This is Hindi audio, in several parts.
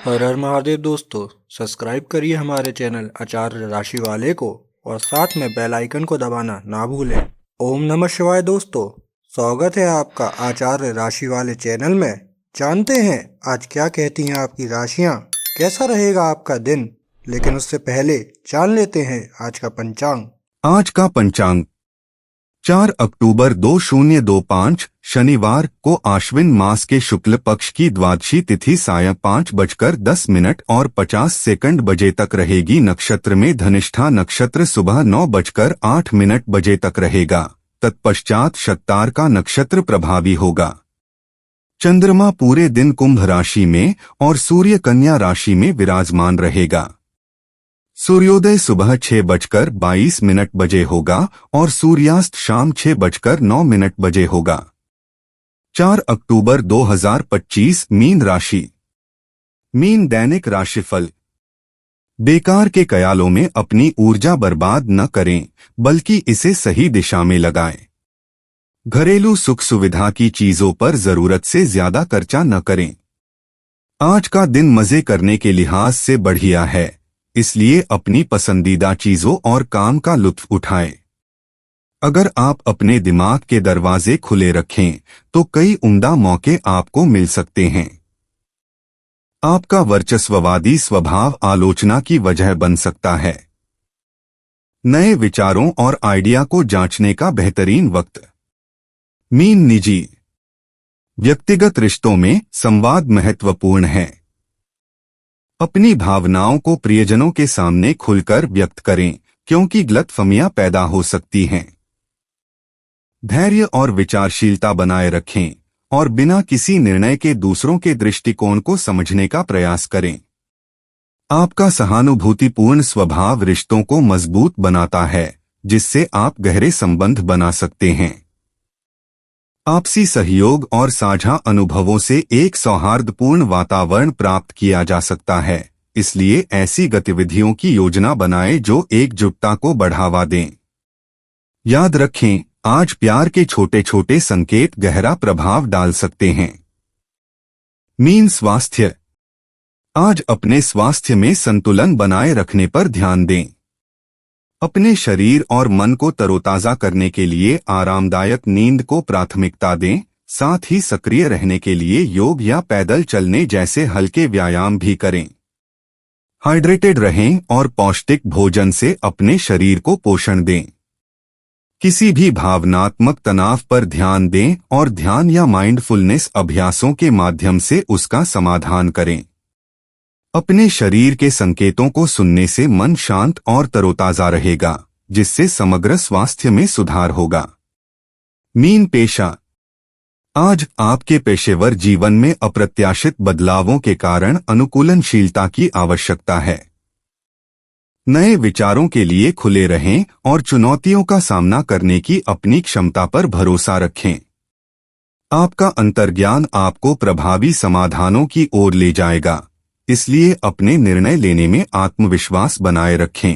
हर हर महादेव दोस्तों। सब्सक्राइब करिए हमारे चैनल आचार्य राशि वाले को और साथ में बेल आइकन को दबाना ना भूलें। ओम नमः शिवाय दोस्तों, स्वागत है आपका आचार्य राशि वाले चैनल में। जानते हैं आज क्या कहती हैं आपकी राशियां, कैसा रहेगा आपका दिन। लेकिन उससे पहले जान लेते हैं आज का पंचांग। आज का पंचांग 4 अक्टूबर 2025 शनिवार को आश्विन मास के शुक्ल पक्ष की द्वादशी तिथि सायं 5:10 और 50 बजे तक रहेगी। नक्षत्र में धनिष्ठा नक्षत्र सुबह 9:08 बजे तक रहेगा। तत्पश्चात शतार का नक्षत्र प्रभावी होगा। चंद्रमा पूरे दिन कुंभ राशि में और सूर्य कन्या राशि में विराजमान रहेगा। सूर्योदय सुबह 6:22 बजे होगा और सूर्यास्त शाम 6:09 बजे होगा। 4 अक्टूबर 2025 मीन राशि। मीन दैनिक राशिफल। बेकार के कयालों में अपनी ऊर्जा बर्बाद न करें, बल्कि इसे सही दिशा में लगाएं। घरेलू सुख सुविधा की चीजों पर जरूरत से ज्यादा खर्चा न करें। आज का दिन मजे करने के लिहाज से बढ़िया है, इसलिए अपनी पसंदीदा चीजों और काम का लुत्फ उठाएं। अगर आप अपने दिमाग के दरवाजे खुले रखें तो कई उम्दा मौके आपको मिल सकते हैं। आपका वर्चस्ववादी स्वभाव आलोचना की वजह बन सकता है। नए विचारों और आइडिया को जांचने का बेहतरीन वक्त। मीन निजी व्यक्तिगत रिश्तों में संवाद महत्वपूर्ण है। अपनी भावनाओं को प्रियजनों के सामने खुलकर व्यक्त करें, क्योंकि गलतफहमियां पैदा हो सकती हैं। धैर्य और विचारशीलता बनाए रखें और बिना किसी निर्णय के दूसरों के दृष्टिकोण को समझने का प्रयास करें। आपका सहानुभूतिपूर्ण स्वभाव रिश्तों को मजबूत बनाता है, जिससे आप गहरे संबंध बना सकते हैं। आपसी सहयोग और साझा अनुभवों से एक सौहार्दपूर्ण वातावरण प्राप्त किया जा सकता है, इसलिए ऐसी गतिविधियों की योजना बनाएं जो एकजुटता को बढ़ावा दें। याद रखें, आज प्यार के छोटे छोटे संकेत गहरा प्रभाव डाल सकते हैं। मीन स्वास्थ्य। आज अपने स्वास्थ्य में संतुलन बनाए रखने पर ध्यान दें। अपने शरीर और मन को तरोताजा करने के लिए आरामदायक नींद को प्राथमिकता दें। साथ ही सक्रिय रहने के लिए योग या पैदल चलने जैसे हल्के व्यायाम भी करें। हाइड्रेटेड रहें और पौष्टिक भोजन से अपने शरीर को पोषण दें। किसी भी भावनात्मक तनाव पर ध्यान दें और ध्यान या माइंडफुलनेस अभ्यासों के माध्यम से उसका समाधान करें। अपने शरीर के संकेतों को सुनने से मन शांत और तरोताजा रहेगा, जिससे समग्र स्वास्थ्य में सुधार होगा। मीन पेशा। आज आपके पेशेवर जीवन में अप्रत्याशित बदलावों के कारण अनुकूलनशीलता की आवश्यकता है। नए विचारों के लिए खुले रहें और चुनौतियों का सामना करने की अपनी क्षमता पर भरोसा रखें। आपका अंतर्ज्ञान आपको प्रभावी समाधानों की ओर ले जाएगा, इसलिए अपने निर्णय लेने में आत्मविश्वास बनाए रखें।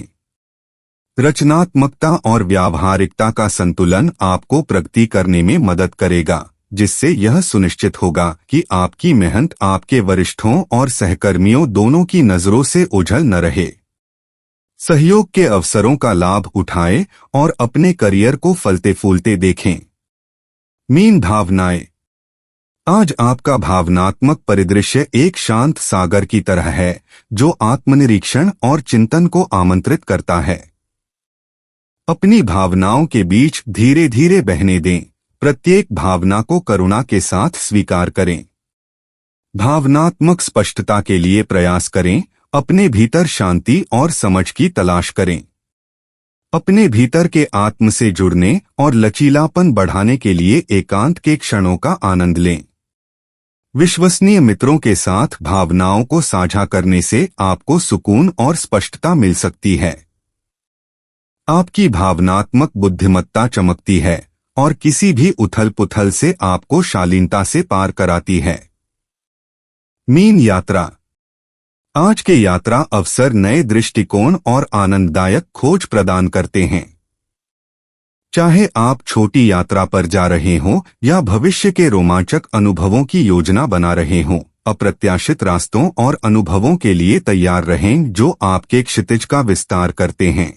रचनात्मकता और व्यावहारिकता का संतुलन आपको प्रगति करने में मदद करेगा, जिससे यह सुनिश्चित होगा कि आपकी मेहनत आपके वरिष्ठों और सहकर्मियों दोनों की नजरों से ओझल न रहे। सहयोग के अवसरों का लाभ उठाएं और अपने करियर को फलते फूलते देखें। मीन भावनाएं। आज आपका भावनात्मक परिदृश्य एक शांत सागर की तरह है, जो आत्मनिरीक्षण और चिंतन को आमंत्रित करता है। अपनी भावनाओं के बीच धीरे धीरे बहने दें। प्रत्येक भावना को करुणा के साथ स्वीकार करें। भावनात्मक स्पष्टता के लिए प्रयास करें। अपने भीतर शांति और समझ की तलाश करें। अपने भीतर के आत्म से जुड़ने और लचीलापन बढ़ाने के लिए एकांत के क्षणों का आनंद लें। विश्वसनीय मित्रों के साथ भावनाओं को साझा करने से आपको सुकून और स्पष्टता मिल सकती है। आपकी भावनात्मक बुद्धिमत्ता चमकती है और किसी भी उथल-पुथल से आपको शालीनता से पार कराती है। मीन यात्रा। आज के यात्रा अवसर नए दृष्टिकोण और आनंददायक खोज प्रदान करते हैं। चाहे आप छोटी यात्रा पर जा रहे हों या भविष्य के रोमांचक अनुभवों की योजना बना रहे हों, अप्रत्याशित रास्तों और अनुभवों के लिए तैयार रहें जो आपके क्षितिज का विस्तार करते हैं।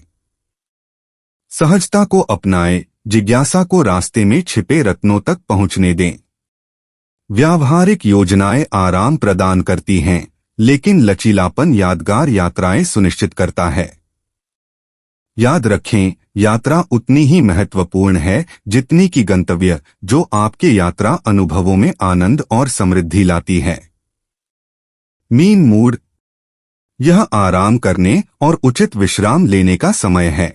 सहजता को अपनाएं, जिज्ञासा को रास्ते में छिपे रत्नों तक पहुंचने दें। व्यावहारिक योजनाएं आराम प्रदान करती हैं, लेकिन लचीलापन यादगार यात्राएं सुनिश्चित करता है। याद रखें, यात्रा उतनी ही महत्वपूर्ण है जितनी कि गंतव्य, जो आपके यात्रा अनुभवों में आनंद और समृद्धि लाती है। मीन मूड, यह आराम करने और उचित विश्राम लेने का समय है।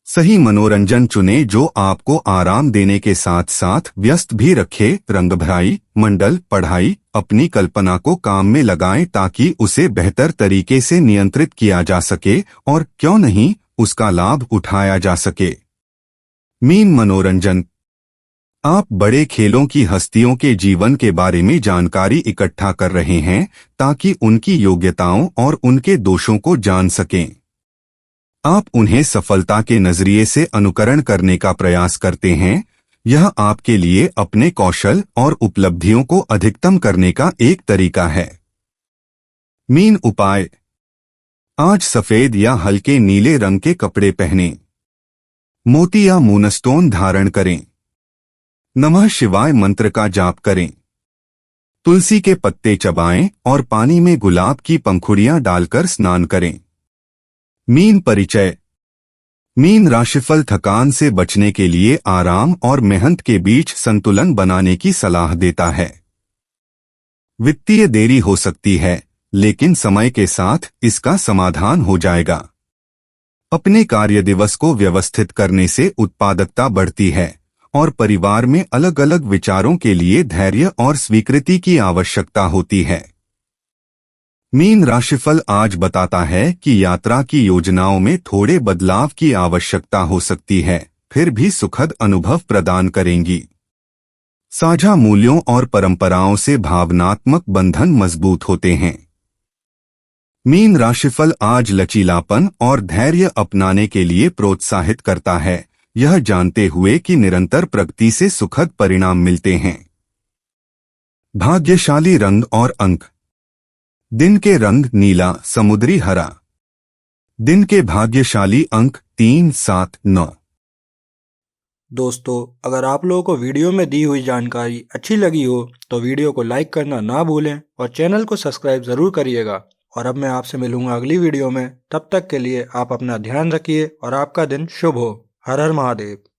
सही मनोरंजन चुनें जो आपको आराम देने के साथ साथ व्यस्त भी रखे। रंगभराई, मंडल, पढ़ाई, अपनी कल्पना को काम में लगाएं ताकि उसे बेहतर तरीके से नियंत्रित किया जा सके और क्यों नहीं, उसका लाभ उठाया जा सके। मीन मनोरंजन, आप बड़े खेलों की हस्तियों के जीवन के बारे में जानकारी इकट्ठा कर रहे हैं ताकि उनकी योग्यताओं और उनके दोषों को जान सकें। आप उन्हें सफलता के नजरिए से अनुकरण करने का प्रयास करते हैं। यह आपके लिए अपने कौशल और उपलब्धियों को अधिकतम करने का एक तरीका है। मीन उपाय, आज सफेद या हल्के नीले रंग के कपड़े पहनें। मोती या मूनस्टोन धारण करें। नमः शिवाय मंत्र का जाप करें। तुलसी के पत्ते चबाएं और पानी में गुलाब की पंखुड़ियां डालकर स्नान करें। मीन परिचय, मीन राशिफल थकान से बचने के लिए आराम और मेहनत के बीच संतुलन बनाने की सलाह देता है। वित्तीय देरी हो सकती है, लेकिन समय के साथ इसका समाधान हो जाएगा। अपने कार्य दिवस को व्यवस्थित करने से उत्पादकता बढ़ती है और परिवार में अलग अलग विचारों के लिए धैर्य और स्वीकृति की आवश्यकता होती है। मीन राशिफल आज बताता है कि यात्रा की योजनाओं में थोड़े बदलाव की आवश्यकता हो सकती है, फिर भी सुखद अनुभव प्रदान करेंगी। साझा मूल्यों और परंपराओं से भावनात्मक बंधन मजबूत होते हैं। मीन राशिफल आज लचीलापन और धैर्य अपनाने के लिए प्रोत्साहित करता है, यह जानते हुए कि निरंतर प्रगति से सुखद परिणाम मिलते हैं। भाग्यशाली रंग और अंक, दिन के रंग नीला, समुद्री हरा। दिन के भाग्यशाली अंक 3, 7, 9। दोस्तों, अगर आप लोगों को वीडियो में दी हुई जानकारी अच्छी लगी हो तो वीडियो को लाइक करना ना भूलें और चैनल को सब्सक्राइब ज़रूर करिएगा। और अब मैं आपसे मिलूंगा अगली वीडियो में। तब तक के लिए आप अपना ध्यान रखिए और आपका दिन शुभ हो। हर हर महादेव।